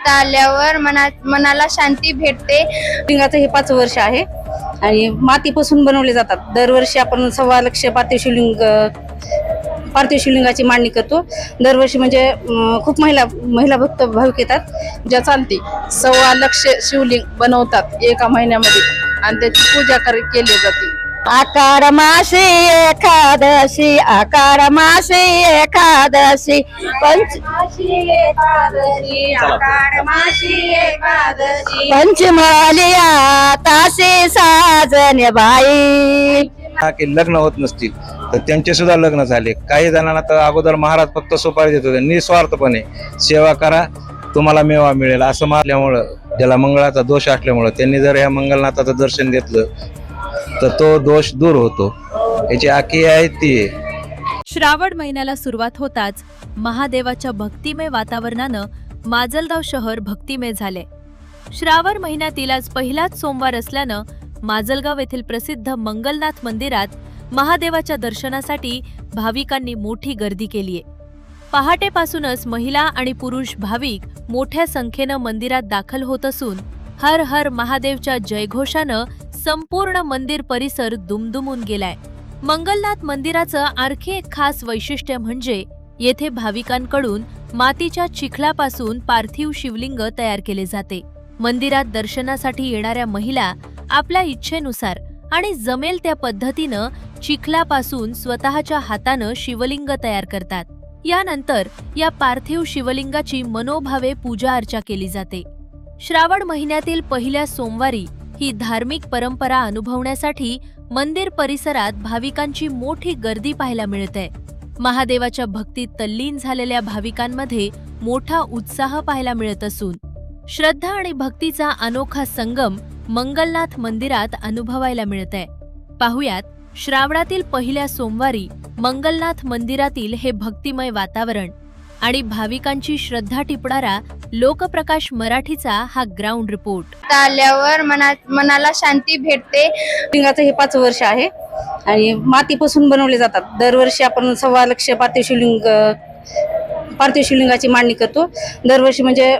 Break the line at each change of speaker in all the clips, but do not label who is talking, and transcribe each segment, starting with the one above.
इथं आल्यावर मनाला शांती भेटते।
शिवलिंगाचं हे 5 वर्ष आहे आणि मातीपासून बनवले जातात। दरवर्षी आपण 1.25 लाख पार्थिव शिवलिंगाची मांडणी करतो। दरवर्षी म्हणजे खूप महिला भक्त भाविक येतात।
पूजा चालते। 1.25 लाख शिवलिंग बनवतात एका महिन्यामध्ये आणि त्याची पूजा केली जाते।
आकार मासी एकादशी, आकार मासी एकादशी, पंचमालिया तासी साजन बाई।
की लग्न होत नसतील तर त्यांचे सुद्धा लग्न झाले। काही जणांना तर अगोदर महाराज फक्त सुपारी देत होते, निस्वार्थपणे सेवा करा तुम्हाला मेवा मिळेल असं मानल्यामुळं, ज्याला मंगळाचा दोष असल्यामुळं त्यांनी जर या मंगलनाथाचं दर्शन घेतलं तर तो दोष दूर होतो। याची आखी आहे ती।
श्रावण महिन्याला सुरुवात होताच महादेवाच्या भक्तिमय वातावरणानं माजलगाव शहर भक्तिमय झाले। श्रावण महिन्यातील आज पहिलाच सोमवार असल्यानं माजलगाव येथील प्रसिद्ध मंगलनाथ मंदिरात महादेवाच्या दर्शनासाठी भाविकांनी मोठी गर्दी केलीये। पहाटेपासूनच महिला आणि पुरुष भाविक मोठ्या संख्येनं मंदिरात दाखल होत असून हर हर महादेवच्या जयघोषानं संपूर्ण मंदिर परिसर दुमदुमून गेलाय। मंगलनाथ मंदिराचं आणखी एक खास वैशिष्ट्य म्हणजे येथे भाविकांकडून मातीच्या चिखलापासून पार्थिव शिवलिंग तयार केले जाते। मंदिरात दर्शनासाठी येणाऱ्या महिला आपल्या इच्छेनुसार आणि जमेल त्या पद्धतीनं चिखलापासून स्वतःच्या हातानं शिवलिंग तयार करतात। यानंतर या पार्थिव शिवलिंगाची मनोभावे पूजा अर्चा केली जाते। श्रावण महिन्यातील पहिल्या सोमवारी ही धार्मिक परंपरा अनुभवण्यासाठी मंदिर परिसरात भाविकांची मोठी गर्दी पाहायला मिळते। महादेवाच्या भक्तीत तल्लीन झालेल्या भाविकांमध्ये मोठा उत्साह पाहायला मिळत असून श्रद्धा आणि भक्तीचा अनोखा संगम मंगलनाथ मंदिरात अनुभवायला मिळतंय। पाहुयात श्रावणातील पहिल्या सोमवारी मंगलनाथ मंदिरातील हे भक्तिमय वातावरण आणि भाविकांची श्रद्धा टिपणारा लोकप्रकाश मराठीचा हा ग्राउंड रिपोर्ट।
इथं आल्यावर मनाला शांती भेटते।
शिवलिंगाचं हे 5 वर्ष आहे आणि मातीपासून बनवले जातात। दरवर्षी आपण 1.25 लाख पार्थिव शिवलिंगाची मांडणी करतो। दरवर्षी म्हणजे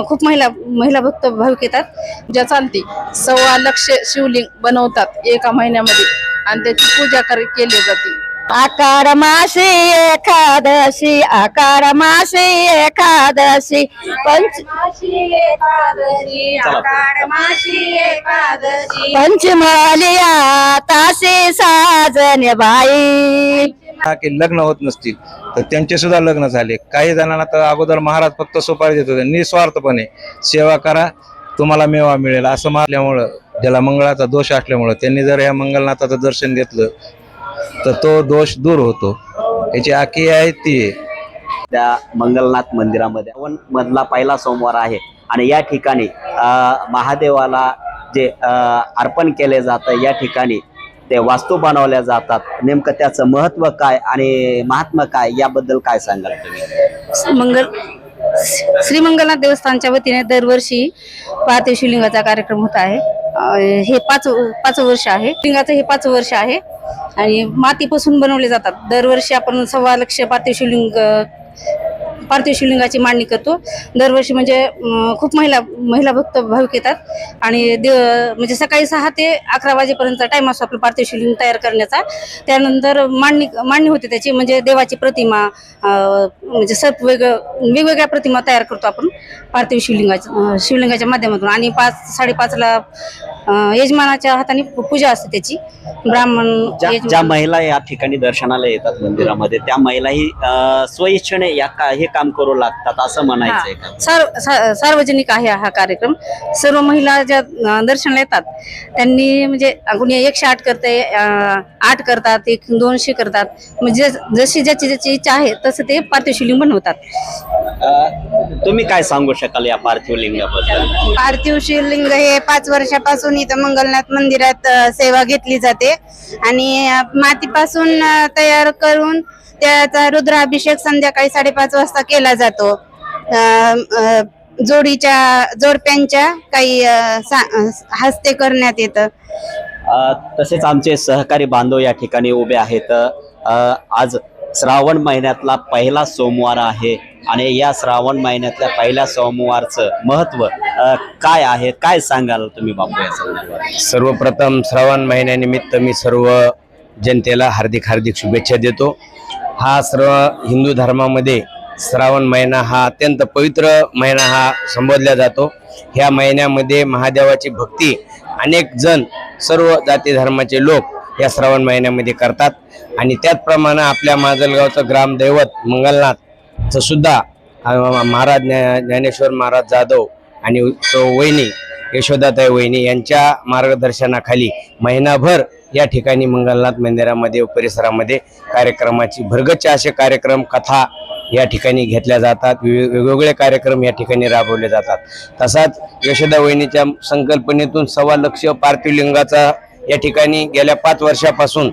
खूप महिला भक्त भाविक येतात।
पूजा चालते। 1.25 लाख शिवलिंग बनवतात एका महिन्यामध्ये आणि त्याची पूजा केली जाते।
आकार मासी एकादशी, आकार मासी एकादशी, पंचमालिया तासी साजन बाई।
की लग्न होत नसतील तर त्यांचे सुद्धा लग्न झाले। काही जणांना तर अगोदर महाराज फक्त सुपारी देत होते, निस्वार्थपणे सेवा करा तुम्हाला मेवा मिळेल असं मानल्यामुळं, ज्याला मंगळाचा दोष असल्यामुळं त्यांनी जर या मंगलनाथाचं दर्शन घेतलं तर तो दोष दूर होतो। याची आखी आहे ती।
त्या मंगलनाथ मंदिरामध्ये मधला पहिला सोमवार आहे आणि या ठिकाणी महादेवाला जे अर्पण केले जातं, या ठिकाणी ते वास्तू बनवल्या जातात। नेमकं त्याचं महत्व काय आणि महात्म्य काय याबद्दल काय सांगाल तुम्ही?
श्री मंगलनाथ देवस्थानच्या वतीने दरवर्षी पार्थिव शिवलिंगाचा कार्यक्रम होत आहे। हे 5 वर्ष आहे। शिवलिंगाचं हे 5 वर्ष आहे आणि मातीपासून बनवले जातात। दरवर्षी आपण 1.25 लाख पार्थिव शिवलिंगाची मांडणी करतो। दरवर्षी म्हणजे खूप महिला भक्त भाविक येतात आणि म्हणजे सकाळी 6 ते 11 वाजेपर्यंत टाइम असतो आपलं पार्थिव शिवलिंग तयार करण्याचा। त्यानंतर मांडणी होते त्याची, म्हणजे देवाची प्रतिमा, म्हणजे वेगवेगळ्या प्रतिमा तयार करतो आपण पार्थिव शिवलिंगाच्या माध्यमातून। आणि 5-5:30 ला यजमानाच्या हाताने पूजा असते त्याची। ब्राह्मण
ज्या महिला या ठिकाणी दर्शनाला येतात मंदिरामध्ये, त्या महिलाही स्वइच्छेने हे काम करू लागतात असं म्हणायचंय का?
सार्वजनिक आहे हा कार्यक्रम। सर्व महिला ज्या दर्शनाला येतात त्यांनी म्हणजे कोणी 108 करते, 8 करतात, 200 करतात, म्हणजे जशी ज्याची इच्छा आहे तसं ते पार्थिव शिवलिंग बनवतात।
तुम्ही काय सांगू शकाल या पार्थिव लिंगाबद्दल?
पार्थिव शिवलिंग हे 5 वर्षापासून इथं मंगलनाथ मंदिरात सेवा घेतली जाते आणि मातीपासून तयार करून त्याचा रुद्राभिषेक संध्याकाळी 5:30 वाजता केला जातो। जोडप्यांच्या काही हस्ते करण्यात येतं।
तसेच आमचे सहकारी बांधव या ठिकाणी उभे आहेत। आज श्रावण महिन्यातला पहिला सोमवार आहे। आणि या श्रावण महिन्यातल्या पहिल्या सोमवारचं महत्व काय आहे, काय सांगाल तुम्ही बापू या संदर्भात?
सर्वप्रथम श्रावण महिन्यानिमित्त मी सर्व जनतेला हार्दिक हार्दिक शुभेच्छा देतो. हा सर्व हिंदू धर्मामध्ये श्रावण महिना हा अत्यंत पवित्र महिना हा संबोधला जातो. ह्या महिन्यामध्ये महादेवाची भक्ती अनेक जण सर्व जाती धर्माचे लोक या श्रावण महिन्यामध्ये करतात आणि त्याचप्रमाणे आपल्या माजलगावचं ग्रामदैवत मंगलनाथचं सुद्धा महाराज ज्ञानेश्वर महाराज जाधव आणि वहिनी यशोदाताई वहिनी यांच्या मार्गदर्शनाखाली महिनाभर या ठिकाणी मंगलनाथ मंदिरामध्ये व परिसरामध्ये कार्यक्रमाची भरगच्च असे कार्यक्रम कथा या ठिकाणी घेतल्या जातात. वेगवेगळे कार्यक्रम या ठिकाणी राबवले जातात. तसाच यशोदा वहिनीच्या संकल्पनेतून 1.25 लाख पार्थिव लिंगाचा या ठिकाणी गेल्या 5 वर्षापासून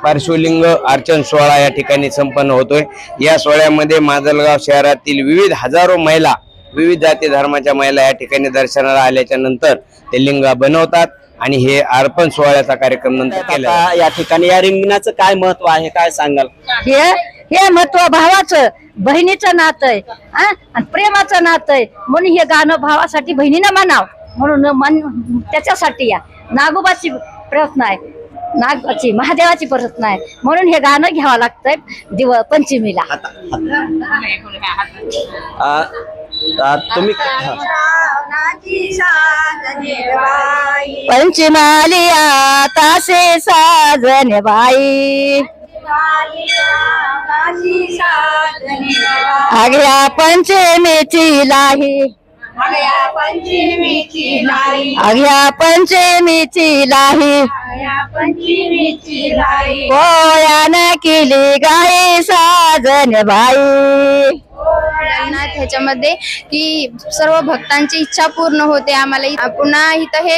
पार्श्वलिंग अर्चन सोहळा या ठिकाणी संपन्न होतोय. या सोहळ्यामध्ये माजलगाव शहरातील विविध हजारो महिला, विविध जाती धर्माच्या महिला या ठिकाणी दर्शनाला आल्याच्या नंतर ते लिंग बनवतात आणि हे अर्पण सोहळ्याचा कार्यक्रम नंतर केला.
या ठिकाणी या रिंगणाचं काय महत्व आहे, काय सांगाल?
हे महत्व भावाचं, बहिणीचं नातं आहे आणि प्रेमाचं नातं आहे. म्हणून हे गाणं भावासाठी बहिणीनं म्हणाव म्हणून त्याच्यासाठी या नागोबाची प्रार्थना आहे, नागबाची महादेवाची प्रार्थना आहे. म्हणून हे गाणं घ्यावं लागतंय पंचमीला.
तुम्ही
पंचमाली तासे साजन बाई आगळ्या पंचमीची लाही आगळ्या पंचमीची लाही पोळ्यानं केली गाई साजन बाई.
जगन्नाथ ह्याच्यामध्ये की सर्व भक्तांची इच्छा पूर्ण होते. आम्हाला पुन्हा इथं हे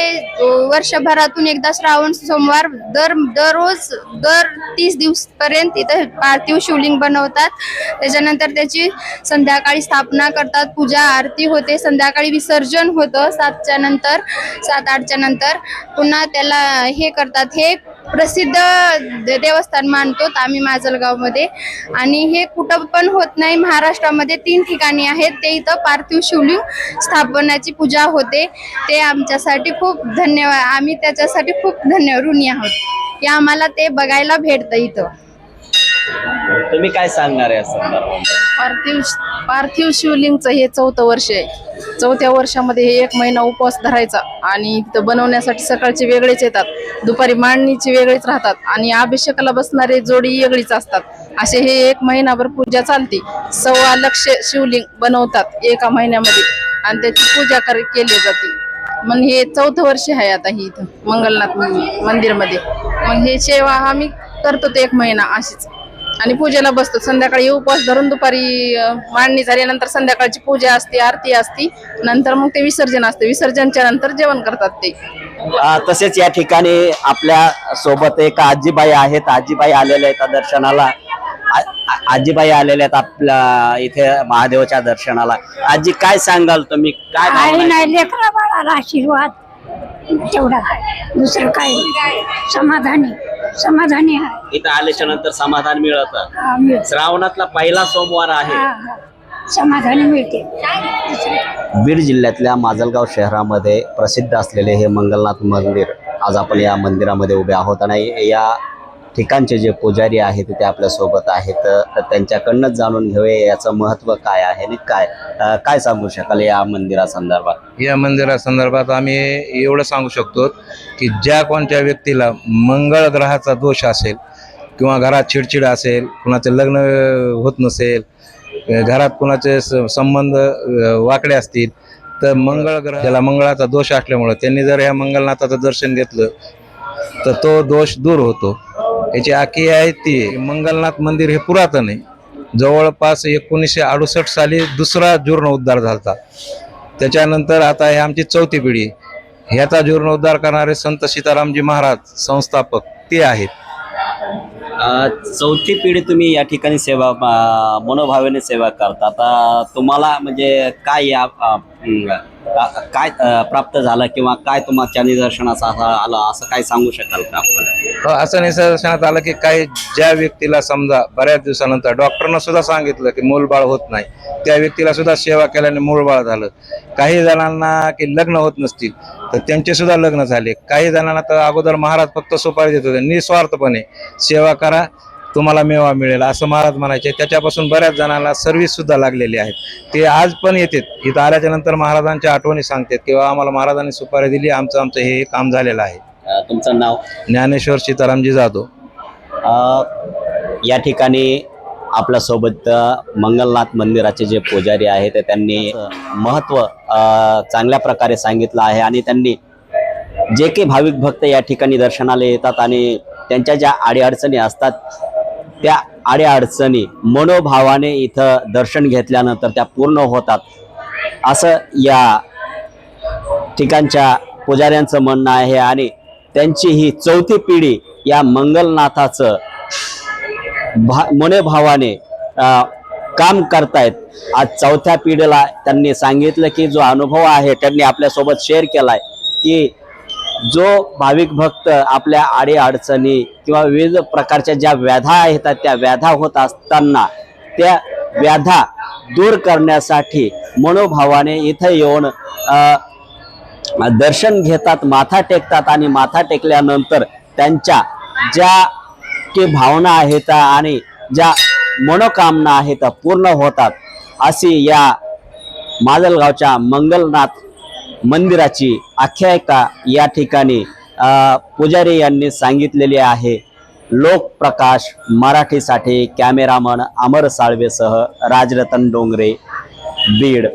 वर्षभरातून एकदा श्रावण सोमवार दररोज 30 दिवस पर्यंत इथं पार्थिव शिवलिंग बनवतात. त्याच्यानंतर त्याची संध्याकाळी स्थापना करतात, पूजा आरती होते, संध्याकाळी विसर्जन होतं 7-8च्या नंतर. पुन्हा त्याला हे करतात. हे प्रसिद्ध देवस्थान मानतो आम्ही माजलगावमध्ये आणि हे कुठं पण होत नाही. महाराष्ट्रामध्ये 3 ठिकाणी आहेत. ते इथं पार्थिव शिवलिंग स्थापनाची पूजा होते. ते आमच्यासाठी खूप धन्यवाद, आम्ही त्याच्यासाठी खूप ऋणी आहोत की आम्हाला ते बघायला भेटतं इथं.
तुम्ही काय सांगणार आहे संदर्भात?
पार्थिव शिवलिंगचं हे 4थं वर्ष आहे. 4थ्या वर्षामध्ये हे 1 महिना उपवास धरायचा आणि तिथं बनवण्यासाठी सकाळचे वेगळेच येतात, दुपारी मांडणीचे वेगळेच राहतात आणि अभिषेकाला बसणारे जोडी वेगळीच असतात. असे हे 1 महिनाभर पूजा चालते. 1.25 लाख शिवलिंग बनवतात एका महिन्यामध्ये आणि त्याची पूजा केली जाते. मग हे 4थं वर्ष आहे आता ही इथं मंगलनाथ मंदिरमध्ये. मग हे सेवा आम्ही करतो ते 1 महिना अशीच आणि पूजेला बसतो. संध्याकाळी उपवास धरून दुपारी मांडणी झाल्यानंतर संध्याकाळची पूजा असते, आरती असते, नंतर मग ते विसर्जन असते. विसर्जनच्या नंतर जेवण करतात ते.
तसेच या ठिकाणी आपल्या सोबत एक आजीबाई आहेत. आजीबाई आलेल्या आहेत दर्शनाला. आजीबाई आलेल्या आहेत आपल्या इथे महादेवाच्या दर्शनाला. आजी काय सांगाल तुम्ही? काय
नाही लेकरा बाळाला आशीर्वाद तेवढा आहे, दुसरं काही समाधानी आहे.
इथं आल्याच्या नंतर समाधान मिळतं. श्रावणातला पहिला सोमवार आहे.
समाधानी मिळते.
बीड जिल्ह्यातल्या माजलगाव शहरामध्ये प्रसिद्ध असलेले हे मंगलनाथ मंदिर, आज आपण या मंदिरामध्ये उभे आहोत आणि या ठिकाणचे जे पुजारी आहेत ते आपल्या सोबत आहेत. तर त्यांच्याकडनंच जाणून घेऊया याचं महत्व काय आहे आणि काय सांगू शकाल या मंदिरासंदर्भात?
या मंदिरासंदर्भात आम्ही एवढं सांगू शकतो की ज्या कोणत्या व्यक्तीला मंगळ ग्रहाचा दोष असेल किंवा घरात चिडचिड असेल, कुणाचं लग्न होत नसेल, घरात कुणाचे संबंध वाकडे असतील, तर मंगळ ग्रह ज्याला मंगळाचा दोष असल्यामुळे त्यांनी जर या मंगलनाथाचं दर्शन घेतलं तर तो दोष दूर होतो. याची आखी आहे ती मंगलनाथ मंदिर हे पुरातन आहे. जवळपास 1968 साली दुसरा जीर्णोद्धार झाला. त्याच्यानंतर आता हे आमची 4थी पिढी. ह्याचा जीर्णोद्धार करणारे संत सीतारामजी महाराज संस्थापक ते आहेत.
4थी पिढी तुम्ही या ठिकाणी सेवा मनोभावेने सेवा करता. आता तुम्हाला म्हणजे काय प्राप्त झालं किंवा काय तुमच्या निदर्शनास आलं असं काय सांगू शकाल का आपण?
असं निदर्शनात आलं की काही ज्या व्यक्तीला समजा बऱ्याच दिवसानंतर डॉक्टरनं सुद्धा सांगितलं की मूलबाळ होत नाही, त्या व्यक्तीला सुद्धा सेवा केल्याने मूलबाळ झालं. काही जणांना की लग्न होत नसतील तर त्यांचे सुद्धा लग्न झाले. काही जणांना तर अगोदर महाराज फक्त सुपारी देत होते, निस्वार्थपणे सेवा करा तुम्हाला मेवा मिळेल असं महाराज म्हणायचे. त्याच्यापासून बऱ्याच जणांना सर्व्हिस सुद्धा लागलेली आहेत. ते आज पण येतात इथं आल्याच्या नंतर महाराजांच्या आठवणी सांगतात किंवा आम्हाला महाराजांनी सुपारी दिली, आमचं हे काम झालेलं आहे.
तुमचं नाव?
ज्ञानेश्वर सीतारामजी जाधव.
या ठिकाणी आपल्यासोबत मंगलनाथ मंदिराचे जे पुजारी आहेत ते त्यांनी महत्त्व चांगल्या प्रकारे सांगितलं आहे आणि त्यांनी जे काही भाविक भक्त या ठिकाणी दर्शनाला येतात आणि त्यांच्या ज्या अडीअडचणी असतात त्या अडीअडचणी मनोभावाने इथं दर्शन घेतल्यानंतर त्या पूर्ण होतात असं या ठिकाणच्या पुजाऱ्यांचं म्हणणं आहे. आणि त्यांची ही 4थी पिढी या मंगलनाथाचं मनोभावाने काम करतायत. आज 4थ्या पिढीला त्यांनी सांगितलं की जो अनुभव आहे त्यांनी आपल्यासोबत शेअर केलाय की जो भाविक भक्त आपल्या अडीअडचणी किंवा विविध प्रकारच्या ज्या व्याधा आहेत त्या व्याधा होत असताना त्या व्याधा दूर करण्यासाठी मनोभावाने इथं येऊन दर्शन घेतात, माथा टेकतात आणि माथा टेकल्यानंतर त्यांच्या ज्या की भावना आहेत आणि ज्या मनोकामना आहेत पूर्ण होतात अशी या माजलगावच्या मंगलनाथ मंदिराची आख्यायिका या ठिकाणी पुजारी यांनी सांगितलेली आहे. लोकप्रकाश मराठीसाठी कॅमेरामन अमर साळवेसह राजरतन डोंगरे, बीड.